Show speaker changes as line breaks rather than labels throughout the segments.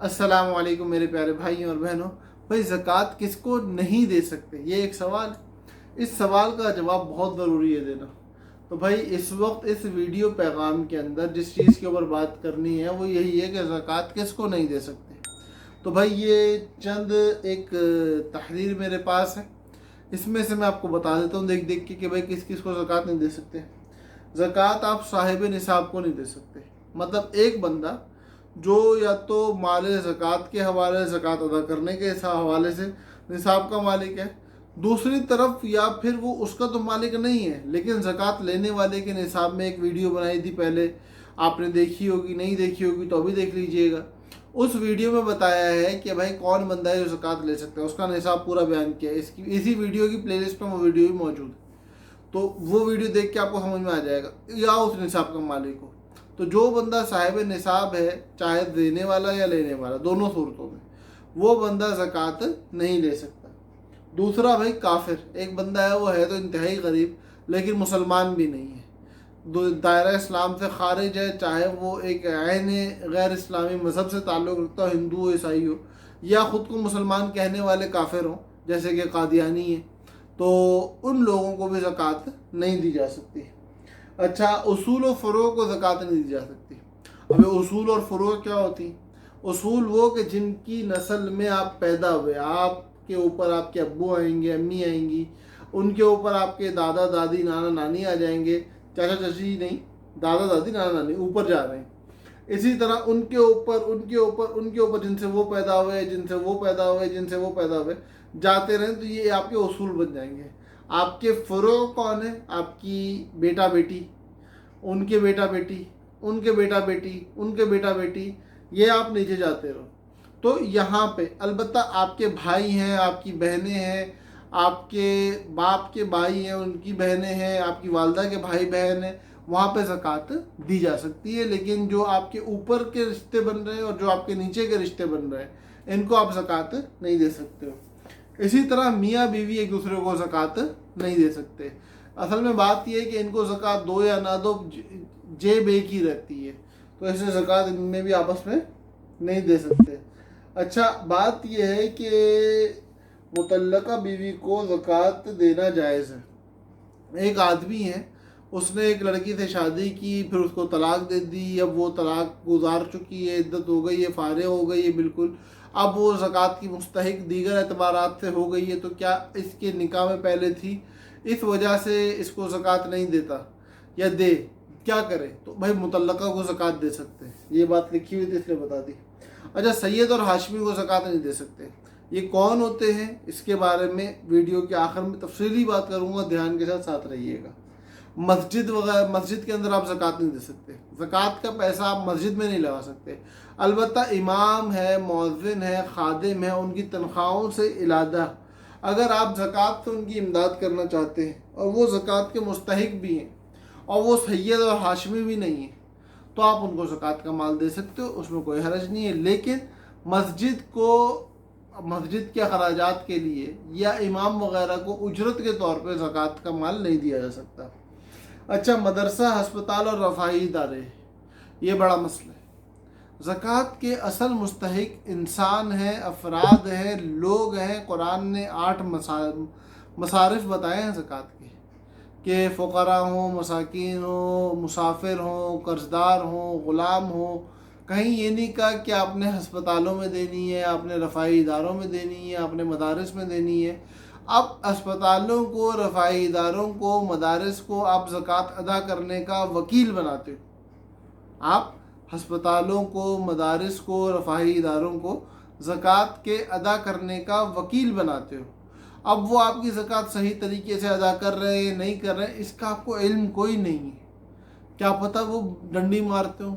अस्सलाम वालेकुम मेरे प्यारे भाइयों और बहनों। भाई ज़कात किसको नहीं दे सकते, ये एक सवाल है। इस सवाल का जवाब बहुत ज़रूरी है देना। तो भाई इस वक्त इस वीडियो पैगाम के अंदर जिस चीज़ के ऊपर बात करनी है वो यही है कि ज़कात किसको नहीं दे सकते। तो भाई ये चंद एक तहरीर मेरे पास है, इसमें से मैं आपको बता देता हूँ देख देख के कि भाई किस किस को ज़कात नहीं दे सकते। ज़कात आप साहिब निसाब को नहीं दे सकते, मतलब एक बंदा जो या तो माल ज़कात के हवाले से ज़कात अदा करने के हवाले से निसाब का मालिक है, दूसरी तरफ या फिर वो उसका तो मालिक नहीं है लेकिन ज़कात लेने वाले के निसाब में एक वीडियो बनाई थी पहले, आपने देखी होगी, नहीं देखी होगी तो अभी देख लीजिएगा। उस वीडियो में बताया है कि भाई कौन बंदा है जो ज़कात ले सकता है, उसका निसाब पूरा बयान किया है। इसकी इसी वीडियो की प्लेलिस्ट में वो वीडियो भी मौजूद है, तो वो वीडियो देख के आपको समझ में आ जाएगा या उस निसाब का मालिक हो। तो जो बंदा साहिब निसाब है, चाहे देने वाला या लेने वाला, दोनों सूरतों में वो बंदा ज़कात नहीं ले सकता। दूसरा भाई काफिर, एक बंदा है वो है तो इंतहाई गरीब लेकिन मुसलमान भी नहीं है, दायरा इस्लाम से खारिज है, चाहे वो एक ऐन गैर इस्लामी मज़हब से ताल्लुक़ रखता हो, हिंदू हो, ईसाई हो, या ख़ुद को मुसलमान कहने वाले काफिर हों जैसे कि कादियानी है, तो उन लोगों को भी ज़कात नहीं दी जा सकती। अच्छा, उसूल और फ़ुरू को ज़कात नहीं दी जा सकती। अभी उसूल और फ़ुरू क्या होती? उसूल वो कि जिनकी नस्ल में आप पैदा हुए, आपके ऊपर आपके अब्बू आएंगे, अम्मी आएंगी, उनके ऊपर आपके दादा दादी नाना नानी आ जाएंगे, चाचा चाची नहीं, दादा दादी नाना नानी ऊपर जा रहे हैं। इसी तरह उनके ऊपर उनके ऊपर उनके ऊपर जिनसे वो पैदा हुए, जिनसे वो पैदा हुए, जिनसे वो पैदा हुए जाते रहें, तो ये आपके उसूल बन जाएंगे। आपके फ़ुरू कौन है? आपकी बेटा बेटी, उनके बेटा बेटी, उनके बेटा बेटी, उनके बेटा बेटी, ये आप नीचे जाते रहो। तो यहाँ पे अलबत्ता आपके भाई हैं, आपकी बहनें हैं, आपके बाप के भाई हैं, उनकी बहनें हैं, आपकी वालदा के भाई बहन हैं, वहाँ पे ज़कात दी जा सकती है। लेकिन जो आपके ऊपर के रिश्ते बन रहे हैं और जो आपके नीचे के रिश्ते बन रहे हैं, इनको आप ज़कात नहीं दे सकते हो। इसी तरह मियाँ बीवी एक दूसरे को ज़कात नहीं दे सकते। असल में बात यह है कि इनको ज़कात दो या ना दो, जेब एक ही रहती है, तो ऐसे ज़कात इनमें भी आपस में नहीं दे सकते। अच्छा, बात यह है कि मुतल्लका बीवी को ज़कात देना जायज़ है। एक आदमी है, उसने एक लड़की से शादी की, फिर उसको तलाक दे दी, अब वो तलाक गुजार चुकी है, इद्दत हो गई है, फारिग हो गई है बिल्कुल, अब वो ज़कात की मुस्तहिक दीगर एतबारात से हो गई है। तो क्या इसके निकाह में पहले थी, इस वजह से इसको ज़कात नहीं देता या दे, क्या करे? तो भाई मुतल्लका को ज़कात दे सकते हैं, ये बात लिखी हुई थी इसलिए बता दी। अच्छा, सैयद और हाशमी को ज़कात नहीं दे सकते। ये कौन होते हैं, इसके बारे में वीडियो के आखिर में तफसीली बात करूँगा, ध्यान के साथ साथ रहिएगा। मस्जिद वगैरह, मस्जिद के अंदर आप ज़कात नहीं दे सकते, ज़कात का पैसा आप मस्जिद में नहीं लगा सकते। अलबत्ता इमाम है, मौज़िन है, खादिम है, उनकी तनख्वाहों से इलादा अगर आप ज़कात से उनकी इमदाद करना चाहते हैं और वो ज़कात के मुस्तहिक भी हैं और वो सैयद और हाशमी भी नहीं है, तो आप उनको ज़कात का माल दे सकते हो, उसमें कोई हरज नहीं है। लेकिन मस्जिद को, मस्जिद के अखराजात के लिए या इमाम वगैरह को उजरत के तौर पे ज़कात का माल नहीं दिया जा सकता। अच्छा, मदरसा, हस्पताल और रफ़ाही इदारे, ये बड़ा मसला है। ज़कात के असल मुस्तहिक इंसान हैं, अफराद हैं, लोग हैं। कुरान ने 8 मसारिफ बताए हैं ज़कात के फ़ुक़रा हों, मसाकीन हों, मुसाफिर हों, कर्ज़दार हों, ग़ुलाम हों। कहीं ये नहीं कहा कि आपने हस्पतालों में देनी है, आपने रफ़ाही इदारों में देनी है, आपने मदारिस में देनी है। अब अस्पतालों को, रफ़ाही इदारों को, मदारिस को आप ज़कात अदा करने का वकील बनाते हो। आप हस्पतालों को, मदारिस को, रफ़ाही इदारों को ज़कात के अदा करने का वकील बनाते हो। अब वो आपकी ज़कात सही तरीके से अदा कर रहे हैं, नहीं कर रहे हैं, इसका आपको इल्म कोई नहीं है। क्या पता वो डंडी मारते हो,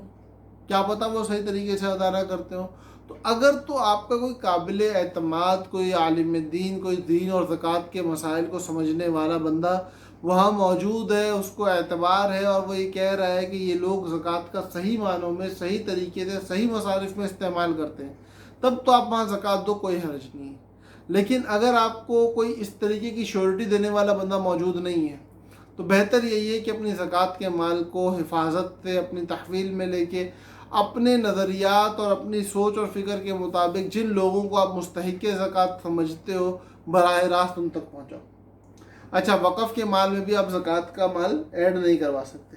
क्या पता वो सही तरीके से अदा ना करते हो। तो अगर तो आपका कोई काबिल एतमाद, कोई आलिम दीन, कोई दीन और ज़कात के मसाइल को समझने वाला बंदा वहाँ मौजूद है, उसको एतबार है और वो ये कह रहा है कि ये लोग ज़कात का सही मानों में, सही तरीके से, सही मसारिफ में इस्तेमाल करते हैं, तब तो आप वहाँ ज़कात दो, कोई हर्ज नहीं है। लेकिन अगर आपको कोई इस तरीके की श्योरिटी देने वाला बंदा मौजूद नहीं है, तो बेहतर यही है कि अपनी ज़कात के माल को हिफाजत से अपनी तहवील में लेके अपने नज़रियात और अपनी सोच और फिक्र के मुताबिक जिन लोगों को आप मुस्तहिक ज़कात समझते हो बराह रास्त उन तक पहुँचाओ। अच्छा, वक़फ़ के माल में भी आप ज़कात का माल ऐड नहीं करवा सकते।